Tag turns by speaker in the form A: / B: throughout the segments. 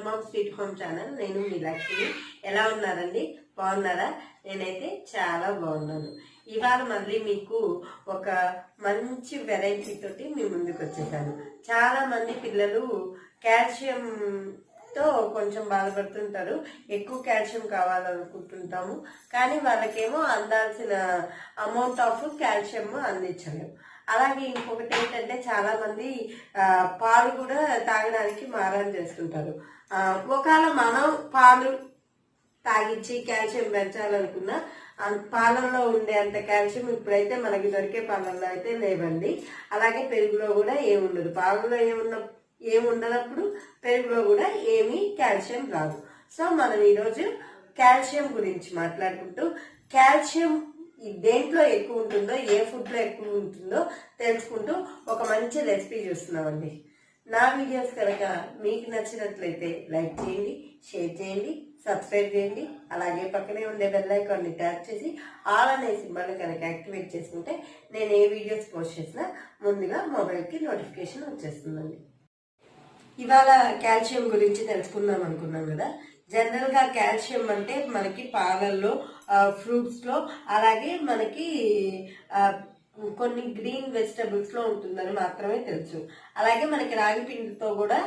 A: Your mom sweet home channel. నేను మీ లక్ష్మి. ఎలా ఉన్నారండి? బాగున్నారా? నేనైతే చాలా బాగున్నాను. ఇవాళ మళ్ళీ మీకు ఒక మంచి వెరైటీ తోటి మీ ముందుకు వచ్చేసాను. చాలా మంది పిల్లలు కాల్షియం తో కొంచెం బాధపడుతుంటారు. ఎక్కువ కాల్షియం కావాలనుకుంటుంటాము, కానీ వాళ్ళకేమో అందాల్సిన అమౌంట్ ఆఫ్ కాల్షియం అందించలేము. అలాగే ఇంకొకటి ఏంటంటే చాలా మంది పాలు కూడా తాగడానికి మారం చేస్తుంటారు. ఒకవేళ మనం పాలు తాగించి కాల్షియం పెంచాలనుకున్నా పాలల్లో ఉండే అంత కాల్షియం ఇప్పుడైతే మనకి దొరికే పాలల్లో అయితే లేవండి. అలాగే పెరుగులో కూడా ఏముండదు. పాలలో ఏముండనప్పుడు పెరుగులో కూడా ఏమీ కాల్షియం రాదు. సో మనం ఈరోజు కాల్షియం గురించి మాట్లాడుకుంటూ, కాల్షియం దేంట్లో ఎక్కువ ఉంటుందో, ఏ ఫుడ్ లో ఎక్కువ ఉంటుందో తెలుసుకుంటూ ఒక మంచి రెసిపీ చూస్తున్నామండి. నా వీడియోస్ కనుక మీకు నచ్చినట్లయితే లైక్ చేయండి, షేర్ చేయండి, సబ్స్క్రైబ్ చేయండి. అలాగే పక్కనే ఉండే బెల్ ఐకాన్ ని ట్యాప్ చేసి ఆల్ అనే సింబల్ కనుక యాక్టివేట్ చేసుకుంటే నేను ఏ వీడియోస్ పోస్ట్ చేసినా ముందుగా మొబైల్కి నోటిఫికేషన్ వచ్చేస్తుందండి. ఇవాళ కాల్షియం గురించి తెలుసుకుందాం అనుకున్నాం కదా. జనరల్ గా కాల్షియం అంటే మనకి పాలల్లో, ఫ్రూట్స్ లో, అలాగే మనకి కొన్ని గ్రీన్ వెజిటబుల్స్ లో ఉంటుందని మాత్రమే తెలుసు. అలాగే మనకి రాగి పిండితో కూడా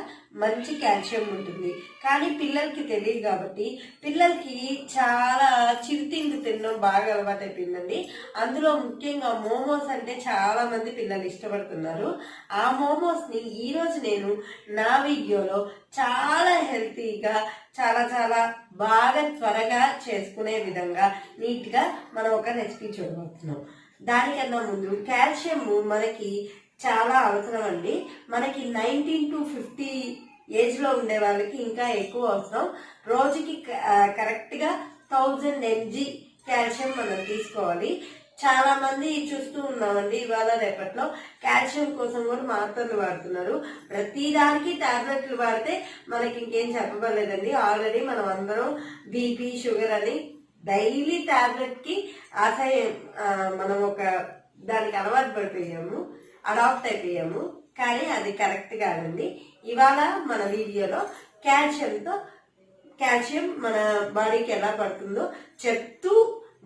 A: మంచి కాల్షియం ఉంటుంది, కానీ పిల్లలకి తెలియదు. కాబట్టి పిల్లలకి చాలా చిరుతిండి తినడం బాగా అలవాటు అయిపోయిందండి. అందులో ముఖ్యంగా మోమోస్ అంటే చాలా మంది పిల్లలు ఇష్టపడుతున్నారు. ఆ మోమోస్ ని ఈ రోజు నేను నా వీడియోలో చాలా హెల్తీగా, చాలా చాలా బాగా త్వరగా చేసుకునే విధంగా నీట్ గా మనం ఒక రెసిపీ చూడబోతున్నాం. దానికన్నా ముందు కాల్షియం మనకి చాలా అవసరం అండి. మనకి 19 to 50 ఏజ్ లో ఉండే వాళ్ళకి ఇంకా ఎక్కువ అవసరం. రోజుకి కరెక్ట్ గా 1000 mg కాల్షియం మనం తీసుకోవాలి. చాలా మంది చూస్తూ ఉన్నామండి ఇవాళ రేపట్లో కాల్షియం కోసం కూడా మాత్రలు వాడుతున్నారు. ప్రతిదానికి టాబ్లెట్లు వాడితే మనకి ఇంకేం చెప్పబడలేదండి. ఆల్రెడీ మనం అందరం బీపీ, షుగర్ అని డైలీ టాబ్లెట్ కి మనం ఒక దానికి అలవాటు పడిపోయాము, అడాప్ట్ అయిపోయాము. కానీ అది కరెక్ట్ కాదండి. ఇవాళ మన వీడియోలో కాల్షియం మన బాడీకి ఎలా పడుతుందో చెప్తూ,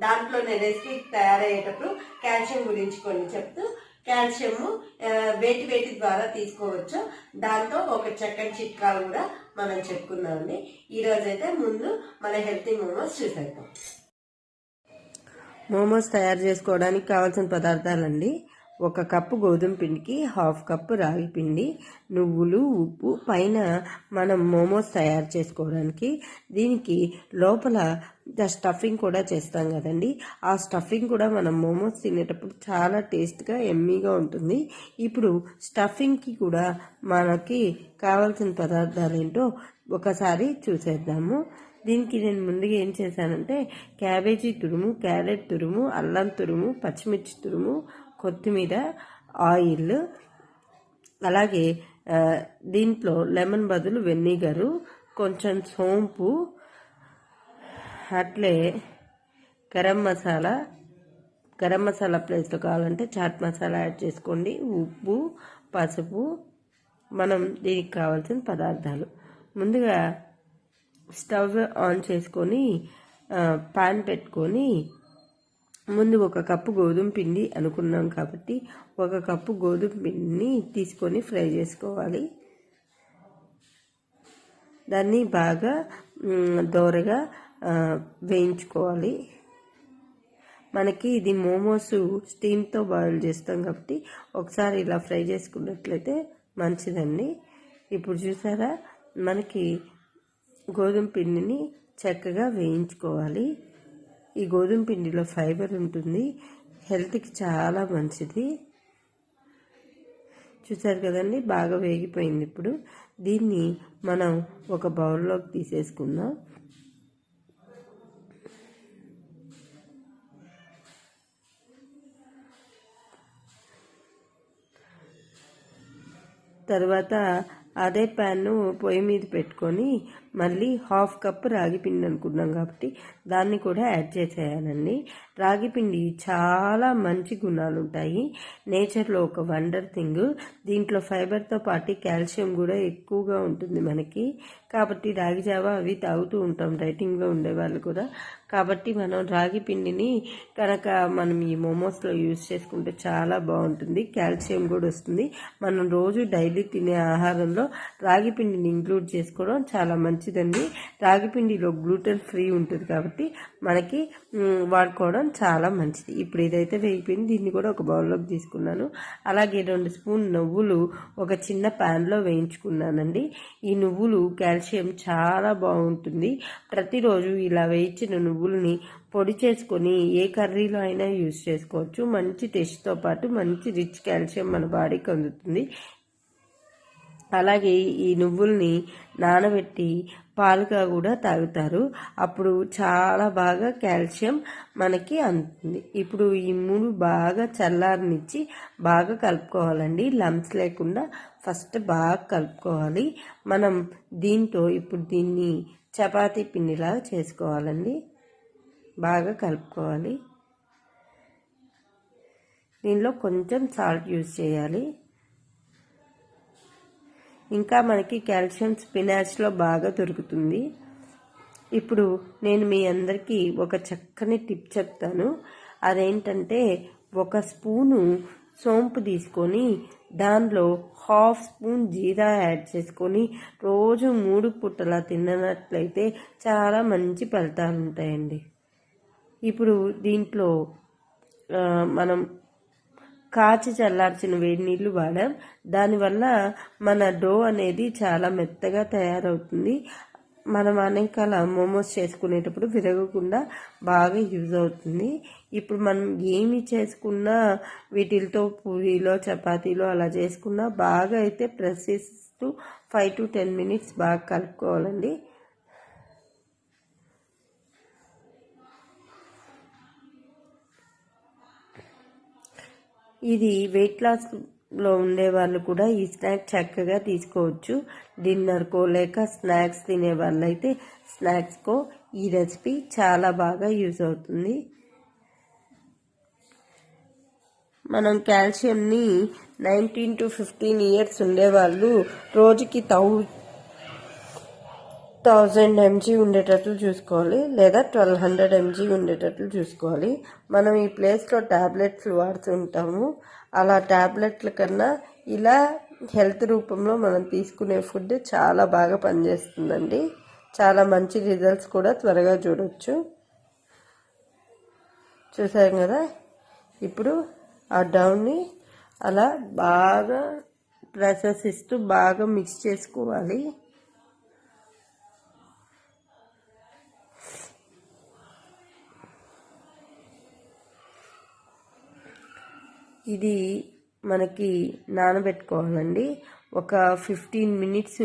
A: దాంట్లో నేను రెసిపీ తయారయ్యేటప్పుడు కాల్షియం గురించి కొన్ని చెప్తూ, కాల్షియం వేటి ద్వారా తీసుకోవచ్చు, దాంతో ఒక చక్కటి చిట్కాలు కూడా మనం చెప్పుకుందామండి. ఈ రోజైతే ముందు మన హెల్తీ మోమోస్ చూసేద్దాం. మోమోస్ తయారు చేసుకోవడానికి కావాల్సిన పదార్థాలండి: 1 కప్పు గోధుమ పిండికి 1/2 కప్పు రాగి పిండి, నువ్వులు, ఉప్పు. పైన మనం మోమోస్ తయారు చేసుకోవడానికి దీనికి లోపల స్టఫింగ్ కూడా చేస్తాం కదండి. ఆ స్టఫింగ్ కూడా మనం మోమోస్ తినేటప్పుడు చాలా టేస్ట్గా, ఎమ్మీగా ఉంటుంది. ఇప్పుడు స్టఫింగ్కి కూడా మనకి కావాల్సిన పదార్థాలు ఏంటో ఒకసారి చూసేద్దాము. దీనికి నేను ముందుగా ఏం చేశానంటే క్యాబేజీ తురుము, క్యారెట్ తురుము, అల్లం తురుము, పచ్చిమిర్చి తురుము, కొత్తిమీర, ఆయిల్, అలాగే దీంట్లో లెమన్ బదులు వెనిగరు, కొంచెం సోంపు, అట్లే గరం మసాలా ప్లేస్లో కావాలంటే చాట్ మసాలా యాడ్ చేసుకోండి, ఉప్పు, పసుపు. మనం దీనికి కావాల్సిన పదార్థాలు: ముందుగా స్టవ్ ఆన్ చేసుకొని పాన్ పెట్టుకొని, ముందు 1 కప్పు గోధుమ పిండి అనుకున్నాం కాబట్టి 1 కప్పు గోధుమ పిండిని తీసుకొని ఫ్రై చేసుకోవాలి. దాన్ని బాగా దోరగా వేయించుకోవాలి. మనకి ఇది మోమోస్ స్టీమ్తో బాయిల్ చేస్తాం కాబట్టి ఒకసారి ఇలా ఫ్రై చేసుకున్నట్లయితే మంచిదండి. ఇప్పుడు చూసారా, మనకి గోధుమ పిండిని చక్కగా వేయించుకోవాలి. ఈ గోధుమ పిండిలో ఫైబర్ ఉంటుంది, హెల్త్కి చాలా మంచిది. చూసారు కదండి, బాగా వేగిపోయింది. ఇప్పుడు దీన్ని మనం ఒక బౌల్లోకి తీసేసుకుందాం. తర్వాత అదే ప్యాన్ను పొయ్యి మీద పెట్టుకొని మళ్ళీ హాఫ్ కప్ రాగి పిండి అనుకున్నాం కాబట్టి దాన్ని కూడా యాడ్ చేసేయాలండి. రాగి పిండి చాలా మంచి గుణాలు ఉంటాయి. నేచర్లో ఒక వండర్ థింగ్. దీంట్లో ఫైబర్తో పాటు కాల్షియం కూడా ఎక్కువగా ఉంటుంది మనకి. కాబట్టి రాగి జావా అవి తాగుతూ ఉంటాం డైటింగ్లో ఉండే వాళ్ళు కూడా. కాబట్టి మనం రాగి పిండిని కనుక మనం ఈ మోమోస్లో యూజ్ చేసుకుంటే చాలా బాగుంటుంది. కాల్షియం కూడా వస్తుంది. మనం రోజు డైలీ తినే ఆహారంలో రాగి పిండిని ఇంక్లూడ్ చేసుకోవడం చాలా మంచిదండి. రాగి పిండిలో గ్లూటెన్ ఫ్రీ ఉంటుంది కాబట్టి మనకి వాడుకోవడం చాలా మంచిది. ఇప్పుడు ఇదైతే వేగిపోయింది. దీన్ని కూడా ఒక బౌల్లోకి తీసుకున్నాను. అలాగే 2 స్పూన్ నువ్వులు ఒక చిన్న ప్యాన్లో వేయించుకున్నానండి. ఈ నువ్వులు కాల్షియం చాలా బాగుంటుంది. ప్రతిరోజు ఇలా వేయించిన నువ్వుల్ని పొడి చేసుకొని ఏ కర్రీలో అయినా యూజ్ చేసుకోవచ్చు. మంచి టేస్ట్తో పాటు మంచి రిచ్ కాల్షియం మన బాడీకి అందుతుంది. అలాగే ఈ నువ్వుల్ని నానబెట్టి పాలుగా కూడా తాగుతారు. అప్పుడు చాలా బాగా కాల్షియం మనకి అందుతుంది. ఇప్పుడు ఈ 3 బాగా చల్లారనిచ్చి బాగా కలుపుకోవాలండి. లంప్స్ లేకుండా ఫస్ట్ బాగా కలుపుకోవాలి. మనం దీంతో ఇప్పుడు దీన్ని చపాతీ పిండిలాగా చేసుకోవాలండి. బాగా కలుపుకోవాలి. దీనిలో కొంచెం సాల్ట్ యూజ్ చేయాలి. ఇంకా మనకి కాల్షియం స్పినాచ్లో బాగా దొరుకుతుంది. ఇప్పుడు నేను మీ అందరికీ ఒక చక్కని టిప్ చెప్తాను. అదేంటంటే 1 స్పూను సోంపు తీసుకొని దానిలో హాఫ్ స్పూన్ జీరా యాడ్ చేసుకొని రోజు 3 పూటలా తిన్నట్లయితే చాలా మంచి ఫలితాలు ఉంటాయండి. ఇప్పుడు దీంట్లో మనం కాచి చల్లార్చిన వేడి నీళ్ళు వాడాం. దానివల్ల మన డో అనేది చాలా మెత్తగా తయారవుతుంది. మనం అనేకాల మోమోస్ చేసుకునేటప్పుడు విరగకుండా బాగా యూజ్ అవుతుంది. ఇప్పుడు మనం ఏమి చేసుకున్నా వీటితో పూరీలో చపాతీలో అలా చేసుకున్నా బాగా అయితే ప్రెస్ చేస్తూ 5 to 10 minutes బాగా కలుపుకోవాలండి. ఇది వెయిట్ లాస్లో ఉండే వాళ్ళు కూడా ఈ స్నాక్ చక్కగా తీసుకోవచ్చు. డిన్నర్కో లేక స్నాక్స్ తినే వాళ్ళైతే స్నాక్స్కో ఈ రెసిపీ చాలా బాగా యూజ్ అవుతుంది. మనం కాల్షియంని 19 to 15 years ఉండేవాళ్ళు రోజుకి 1000 mg ఉండేటట్లు చూసుకోవాలి, లేదా 1200 mg ఉండేటట్లు చూసుకోవాలి. మనం ఈ ప్లేస్లో ట్యాబ్లెట్లు వాడుతుంటాము. అలా ట్యాబ్లెట్ల కన్నా ఇలా హెల్త్ రూపంలో మనం తీసుకునే ఫుడ్ చాలా బాగా పనిచేస్తుందండి. చాలా మంచి రిజల్ట్స్ కూడా త్వరగా చూడొచ్చు. చూసాం కదా. ఇప్పుడు ఆ డౌన్ని అలా బాగా ప్రెసెస్ ఇస్తూ బాగా మిక్స్ చేసుకోవాలి. ఇది మనకి నానబెట్టుకోవాలండి. ఒక 15 minutes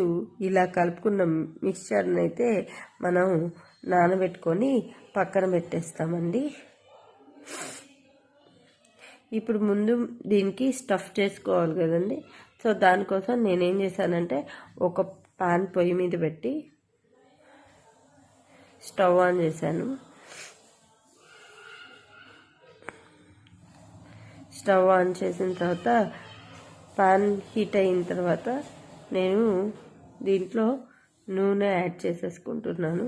A: ఇలా కలుపుకున్న మిక్స్చర్ని అయితే మనం నానబెట్టుకొని పక్కన పెట్టేస్తామండి. ఇప్పుడు ముందు దీనికి స్టఫ్ చేసుకోవాలి కదండి. సో దానికోసం నేనేం చేశానంటే ఒక పాన్ పొయ్యి మీద పెట్టి స్టవ్ ఆన్ చేశాను. స్టవ్ ఆన్ చేసిన తర్వాత పాన్ హీట్ అయిన తర్వాత నేను దీంట్లో నూనె యాడ్ చేసేసుకుంటున్నాను.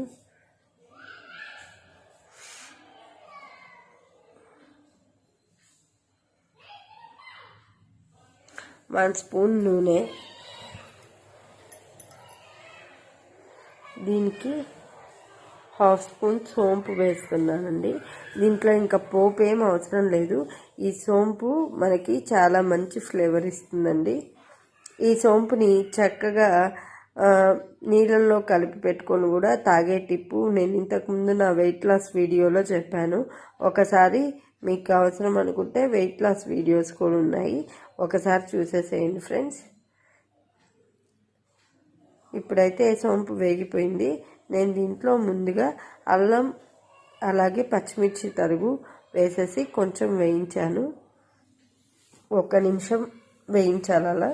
A: వన్ స్పూన్ నూనె, దీనికి హాఫ్ స్పూన్ సోంపు వేస్తున్నానండి. దీంట్లో ఇంకా పోపు ఏం అవసరం లేదు. ఈ సోంపు మనకి చాలా మంచి ఫ్లేవర్ ఇస్తుందండి. ఈ సోంపుని చక్కగా నీళ్ళల్లో కలిపి పెట్టుకొని కూడా తాగే టిప్పు నేను ఇంతకుముందు నా వెయిట్ లాస్ వీడియోలో చెప్పాను. ఒకసారి మీకు అవసరం అనుకుంటే వెయిట్ లాస్ వీడియోస్ కూడా ఉన్నాయి, ఒకసారి చూసేసేయండి ఫ్రెండ్స్. ఇప్పుడైతే సోంపు వేగిపోయింది. నేను దీంట్లో ముందుగా అల్లం అలాగే పచ్చిమిర్చి తరుగు వేసేసి కొంచెం వేయించాను. 1 నిమిషం వేయించాలి. అలా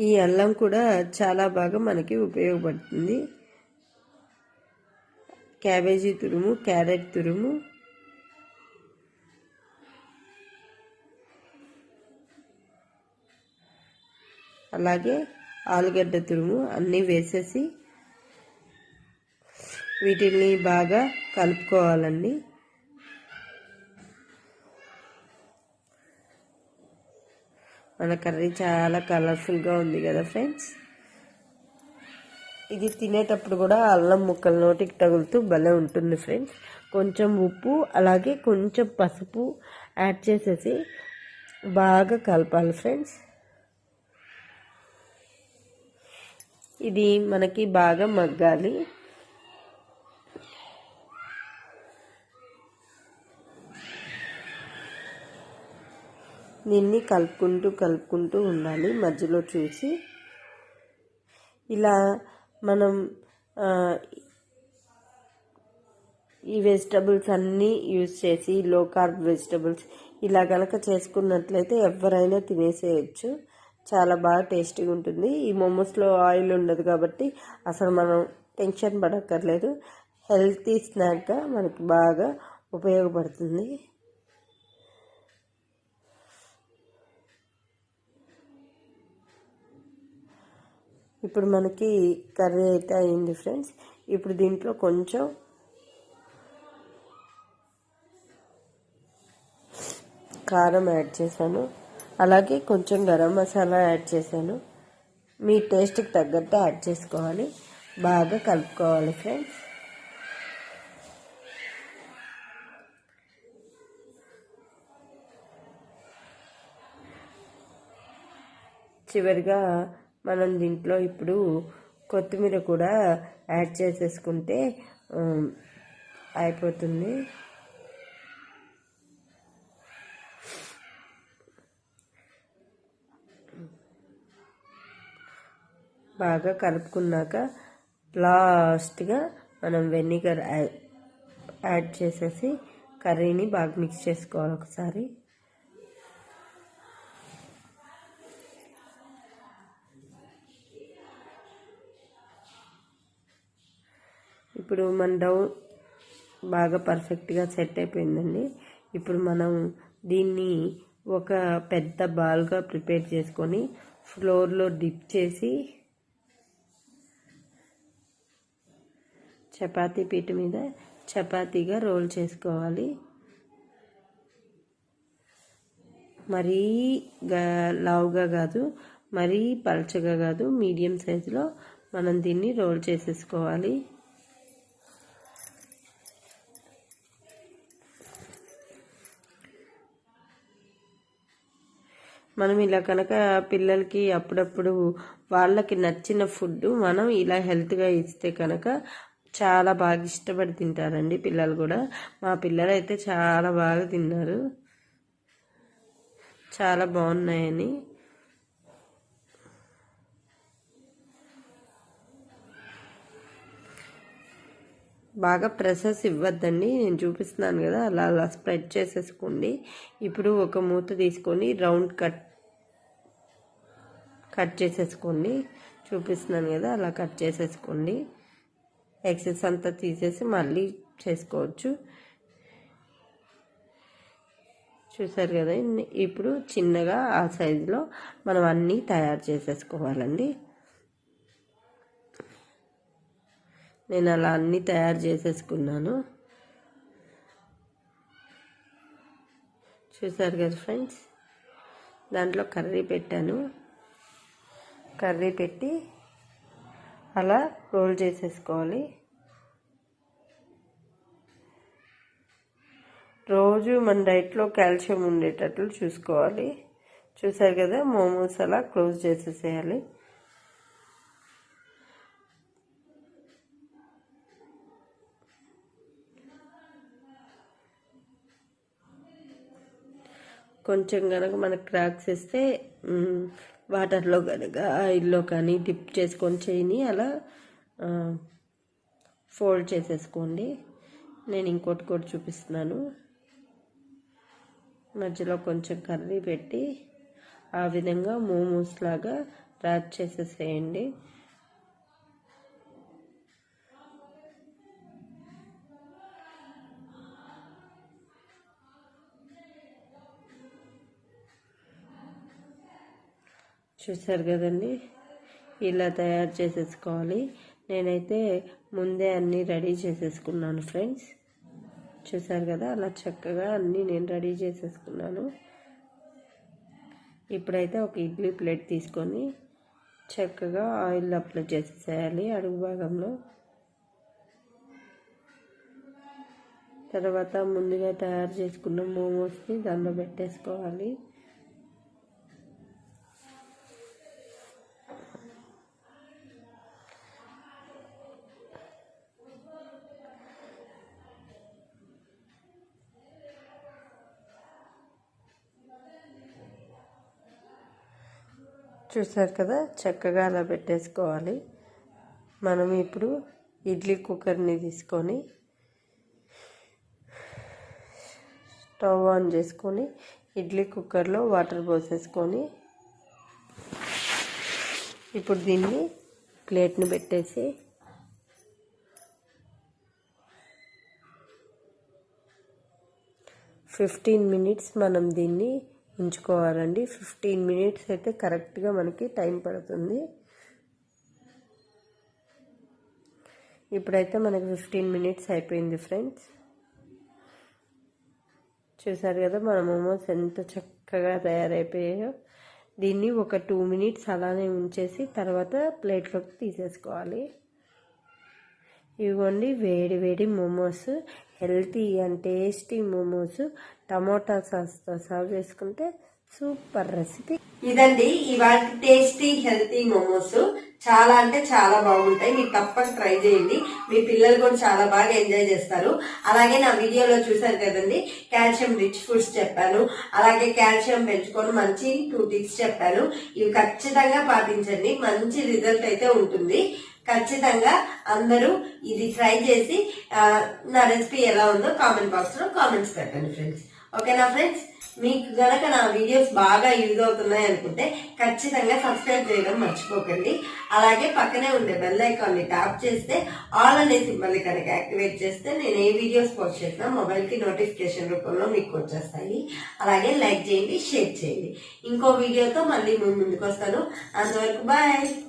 A: ఈ అల్లం కూడా చాలా బాగా మనకి ఉపయోగపడుతుంది. క్యాబేజీ తురుము, క్యారెట్ తురుము, అలాగే ఆలుగడ్డ తురుము అన్నీ వేసేసి వీటిని బాగా కలుపుకోవాలండి. మన కర్రీ చాలా కలర్ఫుల్గా ఉంది కదా ఫ్రెండ్స్. ఇది తినేటప్పుడు కూడా అల్లం ముక్కలు నోటికి తగులుతూ భలే ఉంటుంది ఫ్రెండ్స్. కొంచెం ఉప్పు అలాగే కొంచెం పసుపు యాడ్ చేసేసి బాగా కలపాలి ఫ్రెండ్స్. ఇది మనకి బాగా మగ్గాలి. దీన్ని కలుపుకుంటూ ఉండాలి మధ్యలో చూసి. ఇలా మనం ఈ వెజిటబుల్స్ అన్నీ యూజ్ చేసి లో కార్బ్ వెజిటబుల్స్ ఇలా కనుక చేసుకున్నట్లయితే ఎవరైనా తినేసేయచ్చు. చాలా బాగా టేస్టీగా ఉంటుంది. ఈ మోమోస్లో ఆయిల్ ఉండదు కాబట్టి అసలు మనం టెన్షన్ పడక్కర్లేదు. హెల్తీ స్నాక్గా మనకి బాగా ఉపయోగపడుతుంది. ఇప్పుడు మనకి కర్రీ అయితే అయింది ఫ్రెండ్స్. ఇప్పుడు దీంట్లో కొంచెం కారం యాడ్ చేశాను, అలాగే కొంచెం గరం మసాలా యాడ్ చేశాను. మీ టేస్ట్కి తగ్గట్టు యాడ్ చేసుకోవాలి. బాగా కలుపుకోవాలి ఫ్రెండ్స్. చివరిగా మనం దీంట్లో ఇప్పుడు కొత్తిమీర కూడా యాడ్ చేసేసుకుంటే అయిపోతుంది. బాగా కలుపుకున్నాక లాస్ట్గా మనం వెనిగర్ యాడ్ చేసేసి కర్రీని బాగా మిక్స్ చేసుకోవాలి ఒకసారి. ఇప్పుడు మన డౌ బాగా పర్ఫెక్ట్గా సెట్ అయిపోయిందండి. ఇప్పుడు మనం దీన్ని ఒక పెద్ద బాల్గా ప్రిపేర్ చేసుకొని ఫ్లోర్లో డిప్ చేసి చపాతీ పీట మీద చపాతీగా రోల్ చేసుకోవాలి. మరీ లావుగా కాదు, మరీ పల్చగా కాదు, మీడియం సైజులో మనం దీన్ని రోల్ చేసేసుకోవాలి. మనం ఇలా కనుక పిల్లలకి అప్పుడప్పుడు వాళ్ళకి నచ్చిన ఫుడ్ మనం ఇలా హెల్త్గా ఇస్తే కనుక చాలా బాగా ఇష్టపడి తింటారండి పిల్లలు కూడా. మా పిల్లలు అయితే చాలా బాగా తిన్నారు, చాలా బాగున్నాయని. బాగా ప్రెసెస్ ఇవ్వద్దండి, నేను చూపిస్తున్నాను కదా, అలా అలా స్ప్రెడ్ చేసేసుకోండి. ఇప్పుడు ఒక మూత తీసుకొని రౌండ్ కట్ చేసేసుకోండి. చూపిస్తున్నాను కదా, అలా కట్ చేసేసుకోండి. ఎక్సెస్ అంతా తీసేసి మళ్ళీ చేసుకోవచ్చు. చూసారు కదా, ఇప్పుడు చిన్నగా ఆ సైజులో మనం అన్నీ తయారు చేసేసుకోవాలండి. నేను అలా అన్నీ తయారు చేసేసుకున్నాను. చూసారు కదా ఫ్రెండ్స్, దాంట్లో కర్రీ పెట్టాను. కర్రీ పెట్టి అలా రోల్ చేసేసుకోవాలి. రోజు మన డైట్లో కాల్షియం ఉండేటట్లు చూసుకోవాలి. చూసారు కదా, మోమోస్ అలా క్లోజ్ చేసేసేయాలి. కొంచెం కనుక మనకు క్రాక్స్ ఇస్తే వాటర్లో కనుక ఆయిల్లో కానీ డిప్ చేసుకొని చేయని అలా ఫోల్డ్ చేసేసుకోండి. నేను ఇంకోటి కూడా చూపిస్తున్నాను. మధ్యలో కొంచెం కర్రీ పెట్టి ఆ విధంగా మోమోస్ లాగా ర్యాప్ చేసేసేయండి. చూసారు కదండి, ఇలా తయారు చేసేసుకోవాలి. నేనైతే ముందే అన్నీ రెడీ చేసేసుకున్నాను ఫ్రెండ్స్. చూసారు కదా, అలా చక్కగా అన్నీ నేను రెడీ చేసేసుకున్నాను. ఇప్పుడైతే ఒక ఇడ్లీ ప్లేట్ తీసుకొని చక్కగా ఆయిల్ అప్లై చేసేసేయాలి అడుగు భాగంలో. తర్వాత ముందుగా తయారు చేసుకున్న మోమోస్ని దానిలో పెట్టేసుకోవాలి. చూసారు కదా, చక్కగా అలా పెట్టేసుకోవాలి. మనం ఇప్పుడు ఇడ్లీ కుక్కర్ని తీసుకొని స్టవ్ ఆన్ చేసుకొని ఇడ్లీ కుక్కర్లో వాటర్ పోసేసుకొని ఇప్పుడు దీన్ని ప్లేట్ని పెట్టేసి ఫిఫ్టీన్ మినిట్స్ మనం దీన్ని ఉంచుకోవాలండి. 15 మినిట్స్ అయితే కరెక్ట్గా మనకి టైం పడుతుంది. ఇప్పుడైతే మనకి 15 మినిట్స్ అయిపోయింది ఫ్రెండ్స్. చూసారు కదా మన మోమోస్ ఎంత చక్కగా తయారైపోయాయో. దీన్ని ఒక 2 మినిట్స్ అలానే ఉంచేసి తర్వాత ప్లేట్లోకి తీసేసుకోవాలి. ఇవ్వండి వేడి వేడి momos, healthy and tasty momos tomato సాస్తో సర్వ్ చేసుకుంటే సూపర్ రెసిపీ. ఇదండి ఇవాళ టేస్టీ హెల్తీ మోమోస్. చాలా అంటే చాలా బాగుంటాయి. మీరు తప్పక ట్రై చేయండి. మీ పిల్లలు కూడా చాలా బాగా ఎంజాయ్ చేస్తారు. అలాగే నా వీడియోలో చూసారు కదండి, కాల్షియం రిచ్ ఫుడ్స్ చెప్పాను. అలాగే కాల్షియం పెంచుకొని మంచి 2 టిప్స్ చెప్పాను. ఇవి ఖచ్చితంగా పాటించండి, మంచి రిజల్ట్ అయితే ఉంటుంది. ఖచ్చితంగా అందరూ ఇది ట్రై చేసి నా రెసిపీ ఎలా ఉందో కామెంట్ బాక్స్ లో కామెంట్స్ పెట్టండి ఫ్రెండ్స్. ఓకేనా ఫ్రెండ్స్? మీకు గనక నా వీడియోస్ బాగా యూజ్ అవుతున్నాయి అనుకుంటే ఖచ్చితంగా సబ్స్క్రైబ్ చేయడం మర్చిపోకండి. అలాగే పక్కనే ఉండే బెల్ ఐకాన్ ని ట్యాప్ చేస్తే ఆల్ అనే సింబల్ ని కనుక యాక్టివేట్ చేస్తే నేను ఏ వీడియోస్ పోస్ట్ చేసినా మొబైల్ కి నోటిఫికేషన్ రూపంలో మీకు వచ్చేస్తాయి. అలాగే లైక్ చేయండి, షేర్ చేయండి. ఇంకో వీడియోతో మళ్ళీ ముందుకు వస్తాను. అంతవరకు బాయ్.